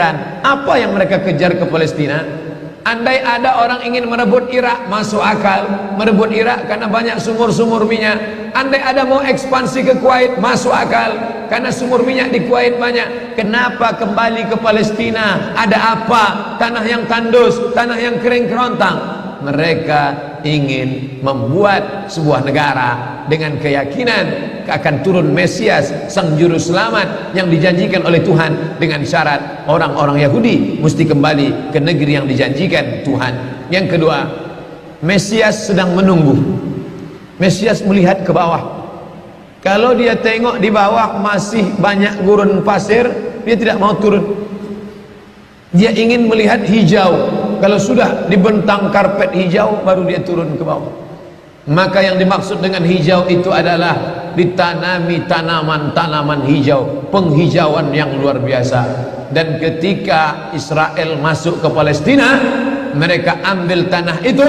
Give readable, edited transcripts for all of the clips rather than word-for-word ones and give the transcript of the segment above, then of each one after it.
Bayangkan apa yang mereka kejar ke Palestina. Andai ada orang ingin merebut Irak, masuk akal. Merebut Irak karena banyak sumur-sumur minyak. Andai ada mau ekspansi ke Kuwait, masuk akal karena sumur minyak di Kuwait banyak. Kenapa kembali ke Palestina? Ada apa? Tanah yang tandus, tanah yang kering kerontang. Mereka ingin membuat sebuah negara dengan keyakinan akan turun Mesias, sang juru selamat yang dijanjikan oleh Tuhan, dengan syarat orang-orang Yahudi mesti kembali ke negeri yang dijanjikan Tuhan. Yang kedua, Mesias sedang menunggu. Mesias melihat ke bawah. Kalau dia tengok di bawah masih banyak gurun pasir, dia tidak mau turun. Dia ingin melihat hijau. Kalau sudah dibentang karpet hijau, baru dia turun ke bawah. Maka yang dimaksud dengan hijau itu adalah ditanami tanaman-tanaman hijau, penghijauan yang luar biasa. Dan ketika Israel masuk ke Palestina, mereka ambil tanah itu,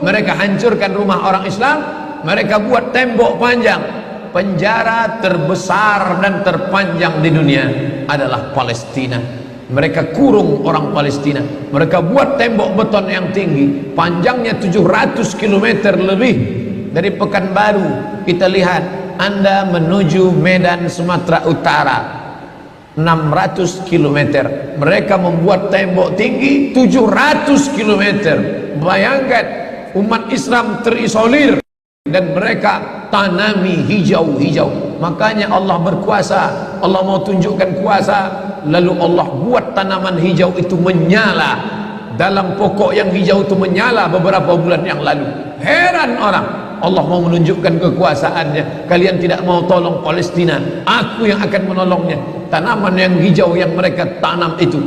mereka hancurkan rumah orang Islam, mereka buat tembok panjang. Penjara terbesar dan terpanjang di dunia adalah Palestina. Mereka kurung orang Palestina. Mereka buat tembok beton yang tinggi, panjangnya 700 km lebih. Dari Pekanbaru kita lihat, Anda menuju Medan Sumatera Utara 600 km. Mereka membuat tembok tinggi 700 km. Bayangkan, umat Islam terisolir dan mereka tanami hijau-hijau. Makanya Allah berkuasa, Allah mau tunjukkan kuasa, lalu Allah buat tanaman hijau itu menyala. Dalam pokok yang hijau itu menyala beberapa bulan yang lalu. Heran orang, Allah mau menunjukkan kekuasaannya. Kalian tidak mau tolong Palestina, aku yang akan menolongnya. Tanaman yang hijau yang mereka tanam itu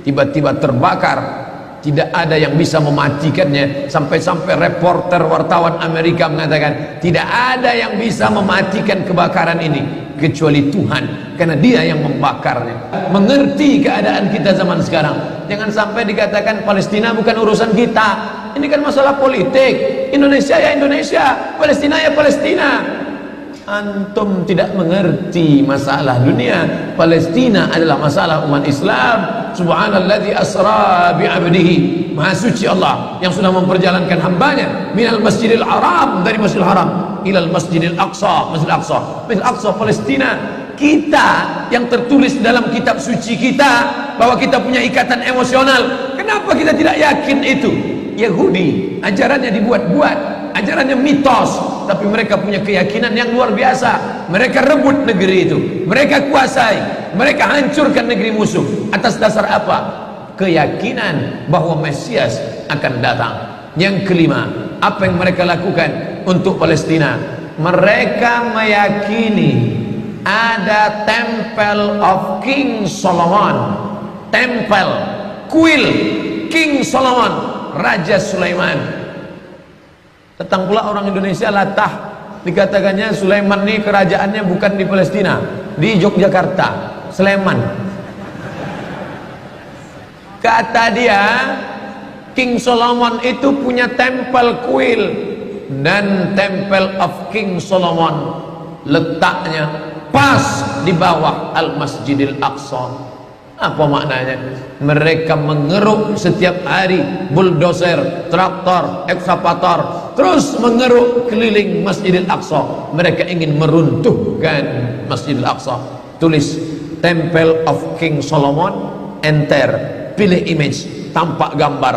tiba-tiba terbakar. Tidak ada yang bisa mematikannya. Sampai-sampai reporter wartawan Amerika mengatakan, tidak ada yang bisa mematikan kebakaran ini kecuali Tuhan, karena Dia yang membakarnya. Mengerti keadaan kita zaman sekarang. Jangan sampai dikatakan Palestina bukan urusan kita. Ini kan masalah politik. Indonesia ya Indonesia, Palestina ya Palestina. Antum tidak mengerti masalah dunia. Palestina adalah masalah umat Islam. Subhanalladzi asra bi'abdihi. Maha suci Allah yang sudah memperjalankan hambanya minal masjidil haram, dari masjidil haram, ilal masjidil aqsa, masjidil aqsa, masjidil aqsa Palestina. Kita yang tertulis dalam kitab suci kita bahwa kita punya ikatan emosional. Kenapa kita tidak yakin itu? Yahudi ajarannya dibuat-buat, ajarannya mitos, tapi mereka punya keyakinan yang luar biasa. Mereka rebut negeri itu, mereka kuasai, mereka hancurkan negeri musuh. Atas dasar apa? Keyakinan bahwa Mesias akan datang. Yang kelima, apa yang mereka lakukan untuk Palestina? Mereka meyakini ada Temple of King Solomon, tempel kuil King Solomon, Raja Sulaiman. Datang pula orang Indonesia latah, dikatakannya Sulaiman ini kerajaannya bukan di Palestina, di Yogyakarta, Sleman. Kata dia, King Solomon itu punya tempel kuil, dan Temple of King Solomon letaknya pas di bawah Al-Masjidil Aqsa. Apa maknanya? Mereka mengeruk setiap hari bulldozer, traktor, ekskavator, terus mengeruk keliling Masjidil Aqsa. Mereka ingin meruntuhkan Masjidil Aqsa. Tulis Temple of King Solomon, enter, pilih image, tampak gambar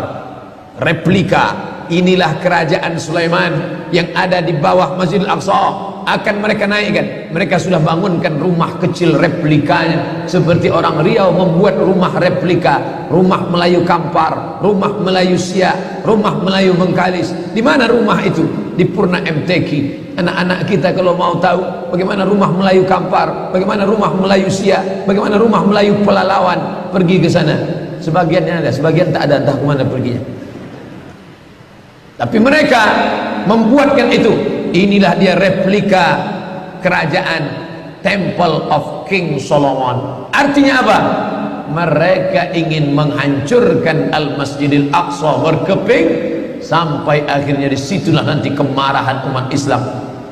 replika. Inilah kerajaan Sulaiman yang ada di bawah Masjidil Aqsa. Akan mereka naikkan. Mereka sudah bangunkan rumah kecil replikanya, seperti orang Riau membuat rumah replika, rumah Melayu Kampar, rumah Melayu Siak, rumah Melayu Bengkalis. Di mana rumah itu? Di Purna MTQ. Anak-anak kita kalau mau tahu bagaimana rumah Melayu Kampar, bagaimana rumah Melayu Siak, bagaimana rumah Melayu Pelalawan, pergi ke sana. Sebagiannya ada, sebagian tak ada, entah kemana perginya. Tapi mereka membuatkan itu. Inilah dia replika kerajaan Temple of King Solomon. Artinya apa? Mereka ingin menghancurkan Al-Masjidil Aqsa berkeping, sampai akhirnya disitulah nanti kemarahan umat Islam.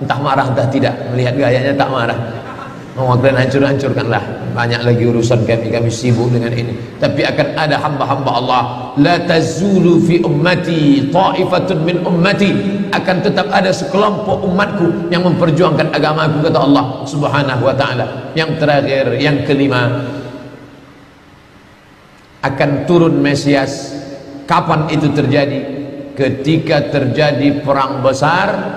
Entah marah entah tidak, melihat gayanya tak marah. Kalian hancurkanlah, banyak lagi urusan kami sibuk dengan ini. Tapi akan ada hamba-hamba Allah, la tazulu fi ummati ta'ifatun min ummati, akan tetap ada sekelompok umatku yang memperjuangkan agamaku, kata Allah Subhanahu wa taala. Yang terakhir, yang kelima, akan turun Mesias. Kapan itu terjadi? Ketika terjadi perang besar.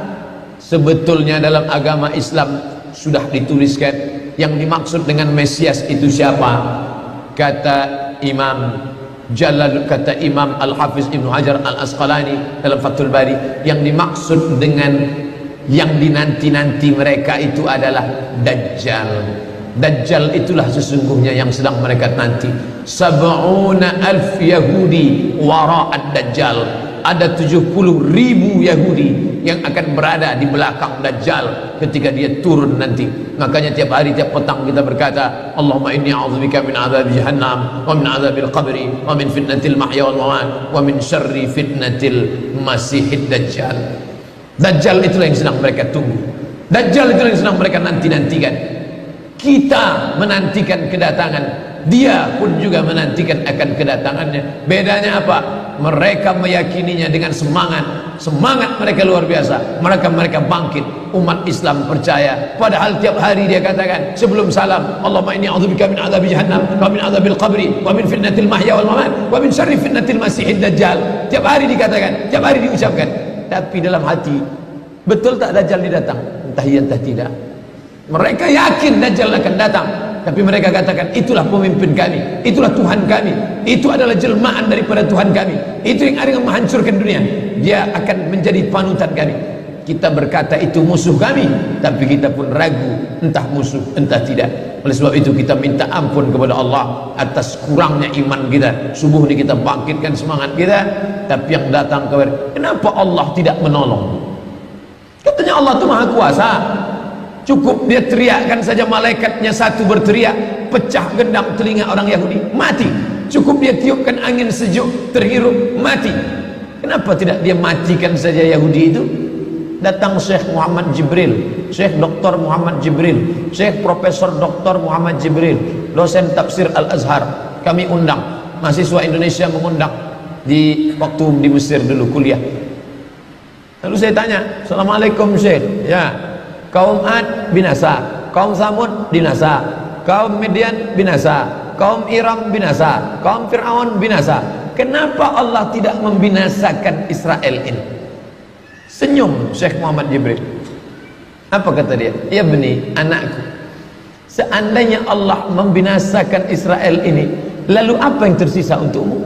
Sebetulnya dalam agama Islam sudah dituliskan yang dimaksud dengan Mesias itu siapa. Kata Imam Al-Hafiz Ibnu Hajar Al-Asqalani dalam Fathul Bari, yang dimaksud dengan yang dinanti-nanti mereka itu adalah Dajjal. Dajjal itulah sesungguhnya yang sedang mereka nanti. 70,000 Yahudi wara'ad Dajjal. Ada 70.000 Yahudi yang akan berada di belakang Dajjal ketika dia turun nanti. Makanya tiap hari, tiap petang kita berkata, Allahumma inni a'udzubika min adzabi jahannam wa min adzabil qabri wa min fitnatil mahya wal mamat wa min syarri fitnatil masihid Dajjal. Dajjal itulah yang sedang mereka tunggu. Dajjal itulah yang sedang mereka nanti-nantikan. Kita menantikan kedatangan, dia pun juga menantikan akan kedatangannya. Bedanya apa? Mereka meyakininya dengan semangat mereka luar biasa. Mereka bangkit. Umat Islam percaya. Padahal tiap hari dia katakan sebelum salam, Allahumma inni a'udzubika min adzabi jahannam wa min adzabil qabri wa min fitnatil mahya wal mamat wa min syarri fitnatil masihid Dajjal. Tiap hari dikatakan, tiap hari diucapkan. Tapi dalam hati, betul tak Dajjal datang? Entah iya entah tidak. Mereka yakin Dajjal akan datang, tapi mereka katakan itulah pemimpin kami, itulah Tuhan kami, itu adalah jelmaan daripada Tuhan kami, itu yang akan menghancurkan dunia, dia akan menjadi panutan kami. Kita berkata itu musuh kami, tapi kita pun ragu entah musuh entah tidak. Oleh sebab itu kita minta ampun kepada Allah atas kurangnya iman kita. Subuh ini kita bangkitkan semangat kita, tapi yang datang kepada, kenapa Allah tidak menolong? Katanya Allah itu maha kuasa. Cukup dia teriakkan saja, malaikatnya satu berteriak, pecah gendang telinga orang Yahudi, mati. Cukup dia tiupkan angin sejuk, terhirup, mati. Kenapa tidak dia matikan saja Yahudi itu? Datang Syekh Muhammad Jibril, Syekh Dr. Muhammad Jibril, Syekh Profesor Dr. Muhammad Jibril, dosen tafsir Al-Azhar. Kami undang, mahasiswa Indonesia mengundang di waktu di Mesir dulu kuliah. Lalu saya tanya, Assalamualaikum Syekh. Ya, kaum Ad binasa, kaum Samud binasa, kaum Midian binasa, kaum Iram binasa, kaum Fir'aun binasa. Kenapa Allah tidak membinasakan Israel ini? Senyum Syekh Muhammad Jibril. Apa kata dia? Ya beni, anakku, seandainya Allah membinasakan Israel ini, lalu apa yang tersisa untukmu?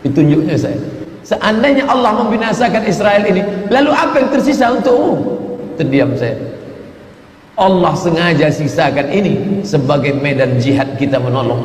Ditunjuknya saya. Seandainya Allah membinasakan Israel ini, lalu apa yang tersisa untukmu? Terdiam saya. Allah sengaja sisakan ini sebagai medan jihad kita menolong